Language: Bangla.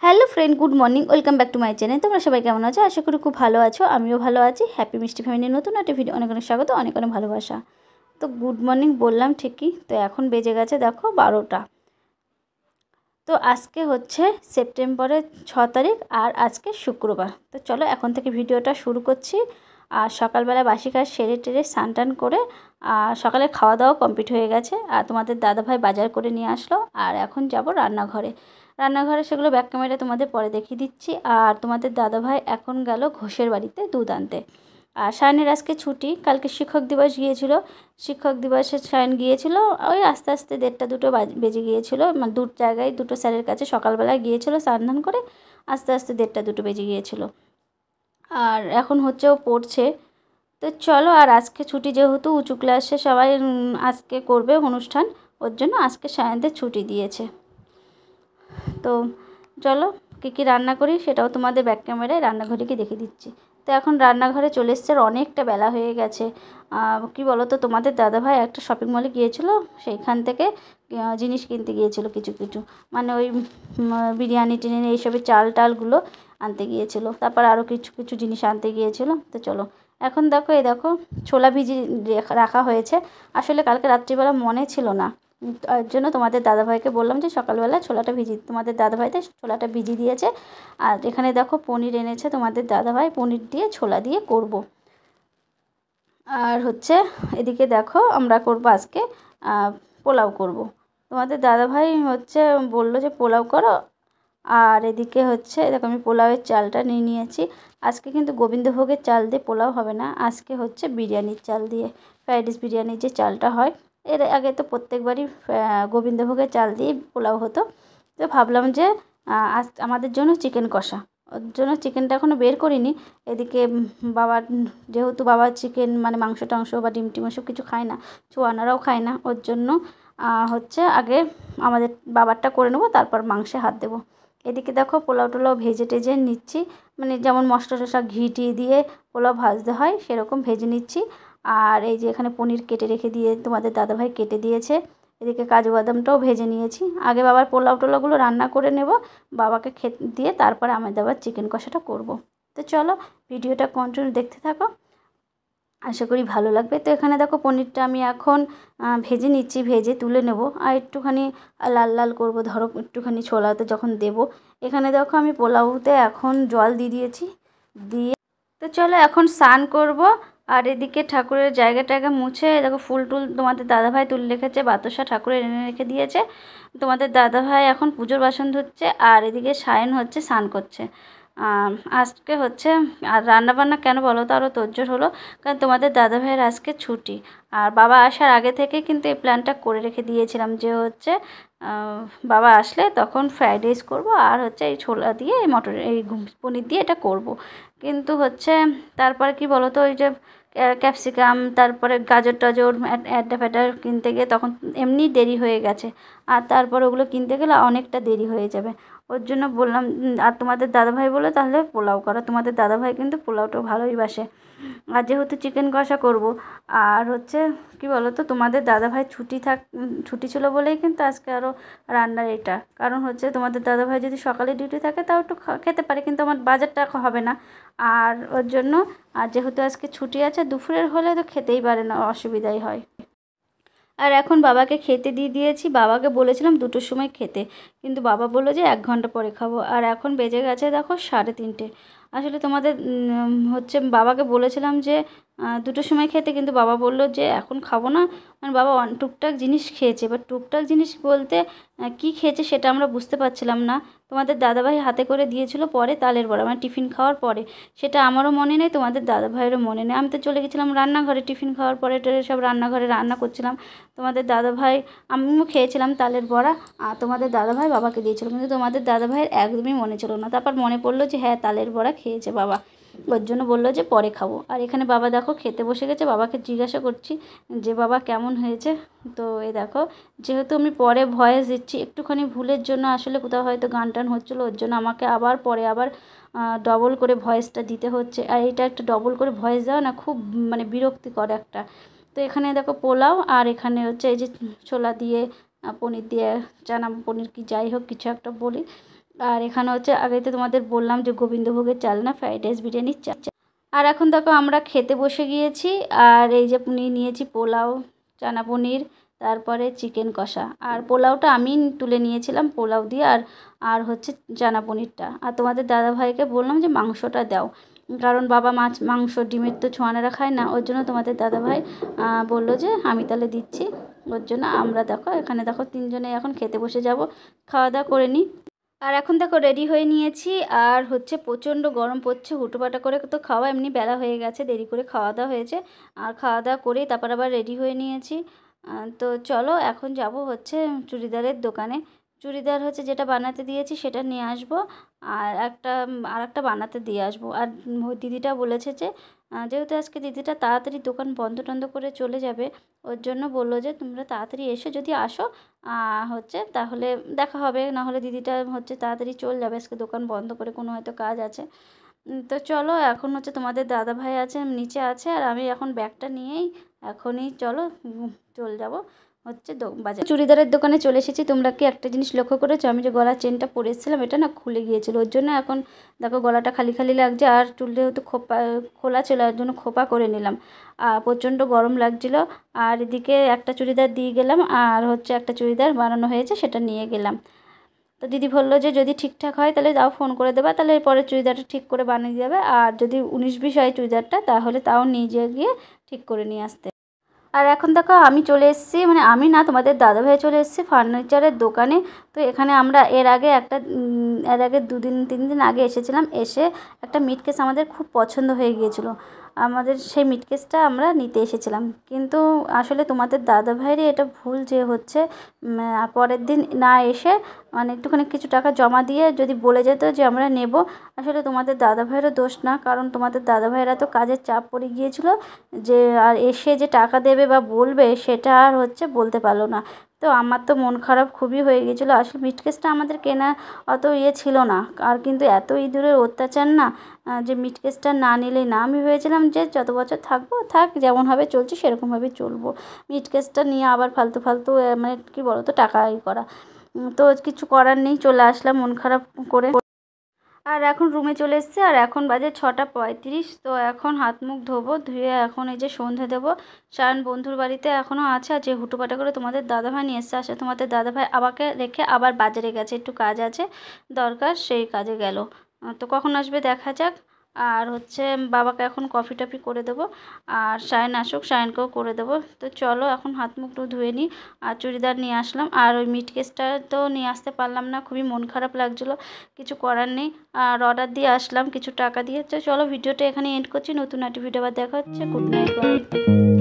Hello friend, good morning, welcome back to my channel. তোমরা সবাই কেমন আছো? আশা করি খুব ভালো আছো। আমিও ভালো আছি। হ্যাপি মিষ্টি ফ্যামিলির নতুন একটা ভিডিও অনেক অনেক স্বাগত, অনেক অনেক ভালোবাসা। তো গুড মর্নিং বললাম ঠিকই, তো এখন বেজে গেছে দেখো 12টা। তো আজকে হচ্ছে সেপ্টেম্বরের 6 তারিখ আর আজকে শুক্রবার। তো চলো এখন থেকে ভিডিওটা শুরু করছি। আর সকালবেলা বাসি কাজ সেরে টেরে স্নান টান করে সকালে খাওয়া দাওয়া কমপ্লিট হয়ে গেছে। আর তোমাদের দাদাভাই বাজার করে নিয়ে আসলো। আর এখন যাব রান্নাঘরে সেগুলো ব্যাক ক্যামেরা তোমাদের পরে দেখিয়ে দিচ্ছি। আর তোমাদের দাদাভাই এখন গেল ঘোষের বাড়িতে দুধ আনতে। আর সায়নের আজকে ছুটি, কালকে শিক্ষক দিবস গিয়েছিল। শিক্ষক দিবসে সায়ন গিয়েছিল ওই আস্তে আস্তে 1:30 2টো বেজে গিয়েছিলো। মানে দুটো জায়গায় দুটো স্যারের কাছে সকালবেলায় গিয়েছিলো স্নান করে, আস্তে আস্তে 1:30 2টো বেজে গিয়েছিলো। আর এখন হচ্ছে ও পড়ছে। তো চলো, আর আজকে ছুটি যেহেতু উঁচু ক্লাসে সবাই আজকে করবে অনুষ্ঠান, ওর জন্য আজকে সায়নদের ছুটি দিয়েছে। তো চলো কী কী রান্না করি সেটাও তোমাদের ব্যাক ক্যামেরায় রান্নাঘরে গিয়ে দেখে দিচ্ছি। তো এখন রান্নাঘরে চলে এসছে, অনেকটা বেলা হয়ে গেছে। কি বলো তো, তোমাদের দাদাভাই একটা শপিং মলে গিয়েছিল, সেইখান থেকে জিনিস কিনতে গিয়েছিল কিছু কিছু, মানে ওই বিরিয়ানি টিরিয়ানি এইসবের চাল টালগুলো আনতে গিয়েছিল, তারপর আরও কিছু কিছু জিনিস আনতে গিয়েছিল। তো চলো এখন দেখো, এই দেখো ছোলা ভিজি রাখা হয়েছে। আসলে কালকে রাত্রিবেলা মনে ছিল না, তার জন্য তোমাদের দাদাভাইকে বললাম যে সকালবেলা ছোলাটা ভিজি, তোমাদের দাদাভাইতে ছোলাটা ভিজিয়ে দিয়েছে। আর এখানে দেখো পনির এনেছে তোমাদের দাদাভাই, পনির দিয়ে ছোলা দিয়ে করব। আর হচ্ছে এদিকে দেখো আমরা করব আজকে পোলাও করব। তোমাদের দাদাভাই হচ্ছে বললো যে পোলাও করো। আর এদিকে হচ্ছে দেখো আমি পোলাওয়ের চালটা নিয়ে নিয়েছি। আজকে কিন্তু গোবিন্দভোগের চাল দিয়ে পোলাও হবে না, আজকে হচ্ছে বিরিয়ানির চাল দিয়ে, ফ্রাইড রাইস বিরিয়ানির যে চালটা হয়। এর আগে তো প্রত্যেকবারই গোবিন্দভোগের চাল দিয়েই পোলাও হতো। তো ভাবলাম যে আজ আমাদের জন্য চিকেন কষা, ওর জন্য চিকেনটা এখনও বের করিনি। এদিকে বাবার, যেহেতু বাবা চিকেন মানে মাংস টাংস বা ডিম টিম ওসব কিছু খায় না, ছোয়ানারাও খায় না, ওর জন্য হচ্ছে আগে আমাদের বাবারটা করে নেবো, তারপর মাংসে হাত দেবো। এদিকে দেখো পোলাও টোলাও ভেজে টেজে নিচ্ছি, মানে যেমন মশলা টশলা ঘি টি দিয়ে পোলাও ভাজতে হয় সেরকম ভেজে নিচ্ছি। আর এই যে এখানে পনির কেটে রেখে দিয়ে তোমাদের দাদাভাই কেটে দিয়েছে। এদিকে কাজু বাদামটাও ভেজে নিয়েছি। আগে বাবার পোলাও টোলাগুলো রান্না করে নেব, বাবাকে খেতে দিয়ে তারপরে আমাদের আবার চিকেন কষাটা করব। তো চলো ভিডিওটা কন্টিনিউ দেখতে থাকো, আশা করি ভালো লাগবে। তো এখানে দেখো পনিরটা আমি এখন ভেজে নিচ্ছি, ভেজে তুলে নেব। আর একটুখানি লাল লাল করব, ধরো একটুখানি ছোলাতে যখন দেব। এখানে দেখো আমি পোলাওতে এখন জল দিয়ে দিয়েছি, দিয়ে তো চলো এখন স্নান করব। আর এদিকে ঠাকুরের জায়গা টায়গা মুছে দেখো ফুল টুল তোমাদের দাদাভাই তুলে রেখেছে, বাতাসা ঠাকুরের এনে রেখে দিয়েছে। তোমাদের দাদাভাই এখন পুজোর বাসন ধুচ্ছে, আর এদিকে সায়ন হচ্ছে স্নান করছে। আজকে হচ্ছে, আর রান্নাবান্না কেন বলো তো আরও তোড়জোড় হলো, কারণ তোমাদের দাদাভাইয়ের আজকে ছুটি। আর বাবা আসার আগে থেকে কিন্তু এই প্ল্যানটা করে রেখে দিয়েছিলাম যে হচ্ছে বাবা আসলে তখন ফ্রাইড রাইস করবো, আর হচ্ছে এই ছোলা দিয়ে এই মটর এই পনির দিয়ে এটা করব। কিন্তু হচ্ছে তারপরে কি বলো তো, ওই যে ক্যাপসিকাম তারপরে গাজর টাজর অ্যাডা ফ্যাডা কিনতে গিয়ে তখন এমনি দেরি হয়ে গেছে। আর তারপর ওগুলো কিনতে গেলে অনেকটা দেরি হয়ে যাবে, ওর জন্য বললাম। আর তোমাদের দাদাভাই বলে তাহলে পোলাও করা, তোমাদের দাদাভাই কিন্তু পোলাওটাও ভালোই বাসে। আর যেহেতু চিকেন কষা করব, আর হচ্ছে কি বলো তো, তোমাদের দাদাভাই ছুটি ছিল বলেই কিন্তু আজকে আরও রান্নার এটা কারণ হচ্ছে, তোমাদের দাদাভাই যদি সকালে ডিউটি থাকে তাও একটু খেতে পারে, কিন্তু আমার বাজারটা হবে না। আর ওর জন্য, আর যেহেতু আজকে ছুটি আছে দুপুরের হলে তো খেতেই পারে না, অসুবিধাই হয়। আর এখন বাবাকে খেতে দিয়ে দিয়েছি, বাবাকে বলেছিলাম 2টোর সময় খেতে, কিন্তু বাবা বললো যে 1 ঘন্টা পরে খাবো। আর এখন বেজে গেছে দেখো 3:30। আসলে তোমাদের হচ্ছে বাবাকে বলেছিলাম যে 2টোর সময় খেতে, কিন্তু বাবা বললো যে এখন খাবো না। মানে বাবা টুকটাক জিনিস খেয়েছে, এবার টুকটাক জিনিস বলতে কী খেয়েছে সেটা আমরা বুঝতে পারছিলাম না। তোমাদের দাদাভাই হাতে করে দিয়েছিল পরে তালের বড়া, মানে টিফিন খাওয়ার পরে, সেটা আমারও মনে নেই, তোমাদের দাদাভাইয়েরও মনে নেই। আমি তো চলে গেছিলাম রান্নাঘরে, টিফিন খাওয়ার পরে সব রান্নাঘরে রান্না করছিলাম। তোমাদের দাদাভাই, আমিও খেয়েছিলাম তালের বড়া, আর তোমাদের দাদাভাই বাবাকে দিয়েছিল, কিন্তু তোমাদের দাদাভাইয়ের একদমই মনে ছিল না। তারপর মনে পড়লো যে হ্যাঁ তালের বড়া খেয়েছে বাবা, ওর জন্য বললো যে পরে খাবো। আর এখানে বাবা দেখো খেতে বসে গেছে, বাবাকে জিজ্ঞাসা করছি যে বাবা কেমন হয়েছে। তো এই দেখো, যেহেতু আমি পরে ভয়েস দিচ্ছি, একটুখানি ভুলের জন্য আসলে কোথাও হয়তো গান টান হচ্ছিলো, ওর জন্য আমাকে আবার পরে ডবল করে ভয়েসটা দিতে হচ্ছে। আর এটা একটা ডবল করে ভয়েস দেওয়া না খুব মানে বিরক্তিকর একটা। তো এখানে দেখো পোলাও, আর এখানে হচ্ছে এই যে ছোলা দিয়ে পনির দিয়ে, চানা পনির কি যাই হোক কিছু একটা বলি, আর এখানে হচ্ছে আগে তো তোমাদের বললাম যে গোবিন্দভোগের চাল না, ফ্রাইড রাইস বিরিয়ানির চাল। আর এখন দেখো আমরা খেতে বসে গিয়েছি। আর এই যে নিয়েছি পোলাও, চানা পনির, তারপরে চিকেন কষা। আর পোলাওটা আমি তুলে নিয়েছিলাম পোলাও দিয়ে, আর হচ্ছে চানা পনিরটা। আর তোমাদের দাদাভাইকে বললাম যে মাংসটা দাও, কারণ বাবা মাছ মাংস ডিমের তো ছোঁয়ানেরা খায় না, ওর জন্য তোমাদের দাদাভাই বললো যে আমি তাহলে দিচ্ছি। ওর জন্য আমরা দেখো এখানে দেখো তিনজনে এখন খেতে বসে যাব, খাওয়া দাওয়া করে নিই। আর এখন দেখো রেডি হয়ে নিয়েছি। আর হচ্ছে প্রচণ্ড গরম পড়ছে, হুটোপাটা করে তো খাওয়া, এমনি বেলা হয়ে গেছে, দেরি করে খাওয়া দাওয়া হয়েছে। আর খাওয়া দাওয়া করেই তারপর আবার রেডি হয়ে নিয়েছি। তো চলো এখন যাব হচ্ছে চুড়িদারের দোকানে। চুড়িদার হচ্ছে যেটা বানাতে দিয়েছি সেটা নিয়ে আসবো, আর একটা বানাতে দিয়ে আসবো। আর ওই দিদিটা বলেছে যে যেহেতু আজকে দিদিটা তাড়াতাড়ি দোকান বন্ধ টন্ধ করে চলে যাবে, ওর জন্য বললো যে তোমরা তাড়াতাড়ি এসো, যদি আসো হচ্ছে তাহলে দেখা হবে, নাহলে দিদিটা হচ্ছে তাড়াতাড়ি চলে যাবে, আজকে দোকান বন্ধ করে কোনো হয়তো কাজ আছে। তো চলো এখন হচ্ছে তোমাদের দাদাভাই আছে নিচে আছে, আর আমি এখন ব্যাগটা নিয়েই এখনই চলো চলে যাব হচ্ছে বাজার। চুড়িদারের দোকানে চলে এসেছি। তোমরা কি একটা জিনিস লক্ষ্য করেছো, আমি যে গলার চেনটা পরে এসেছিলাম এটা না খুলে গিয়েছিলো, ওর জন্য এখন দেখো গলাটা খালি খালি লাগছে। আর চুলটা যেহেতু খোলা ছিল ওর জন্য খোপা করে নিলাম। আর প্রচণ্ড গরম লাগছিলো। আর এদিকে একটা চুড়িদার দিয়ে গেলাম, আর হচ্ছে একটা চুড়িদার বানানো হয়েছে সেটা নিয়ে গেলাম। তো দিদি বললো যে যদি ঠিকঠাক হয় তাহলে তাও ফোন করে দেবা, তাহলে এরপরে চুড়িদারটা ঠিক করে বানিয়ে দেবে। আর যদি 19-20 হয় চুড়িদারটা তাহলে তাও নিজে গিয়ে ঠিক করে নিয়ে আসতে। আর এখন দেখো আমি চলে এসেছি, মানে আমি না তোমাদের দাদাভাই চলে এসেছি ফার্নিচারের দোকানে। তো এখানে আমরা এর আগে 2-3 দিন আগে এসেছিলাম, এসে একটা মিট কেস আমাদের খুব পছন্দ হয়ে গিয়েছিলো। আমাদের সেই মিট কেসটা আমরা নিতে এসেছিলাম, কিন্তু আসলে তোমাদের দাদাভাইয়েরই এটা ভুল যে হচ্ছে পরের দিন না এসে মানে একটুখানি কিছু টাকা জমা দিয়ে যদি বলে যেত যে আমরা নেব। আসলে তোমাদের দাদাভাইয়েরও দোষ না, কারণ তোমাদের দাদাভাইয়েরা তো কাজের চাপ পড়ে গিয়েছিলো, যে আর এসে যে টাকা দেবে বা বলবে সেটা আর হচ্ছে বলতে পারলো না। তো আমার তো মন খারাপ খুবই হয়ে গিয়েছিলো। আসলে মিট কেসটা আমাদের কেনা অত ছিল না, আর কিন্তু এত ইঁদুরের অত্যাচার না, যে মিট কেসটা না নিলেই না। আমি ভেবেছিলাম যে যত বছর থাকবো থাক, যেমনভাবে চলছি সেরকমভাবেই চলবো, মিট কেসটা নিয়ে আবার ফালতু ফালতু মানে কী বলো তো টাকা করা। তো কিছু করার নেই, চলে আসলাম মন খারাপ করে। আর এখন রুমে চলে এসেছি, আর এখন বাজে 6:35। তো এখন হাত মুখ ধোবো, ধুয়ে এখন এই যে সন্ধে দেবো। সায়ন বন্ধুর বাড়িতে এখনও আছে, আর যে হুটোপাটা করে তোমাদের দাদাভাই নিয়ে এসছে। আসলে তোমাদের দাদাভাই আমাকে রেখে আবার বাজারে গেছে, একটু কাজ আছে দরকার, সেই কাজে গেল। তো কখন আসবে দেখা যাক। আর হচ্ছে বাবাকে এখন কফি টফি করে দেবো, আর সায়ন আসুক সায়নকেও করে দেবো। তো চলো এখন হাত মুখ ধুয়ে নিই। আর চুড়িদার নিয়ে আসলাম, আর ওই মিট কেসটা তো নিয়ে আসতে পারলাম না, খুবই মন খারাপ লাগছিলো, কিছু করার নেই। আর অর্ডার দিয়ে আসলাম কিছু টাকা দিয়ে। তো চলো ভিডিওটা এখানে এন্ড করছি, নতুন একটা ভিডিও আবার দেখা হচ্ছে। Good night, by.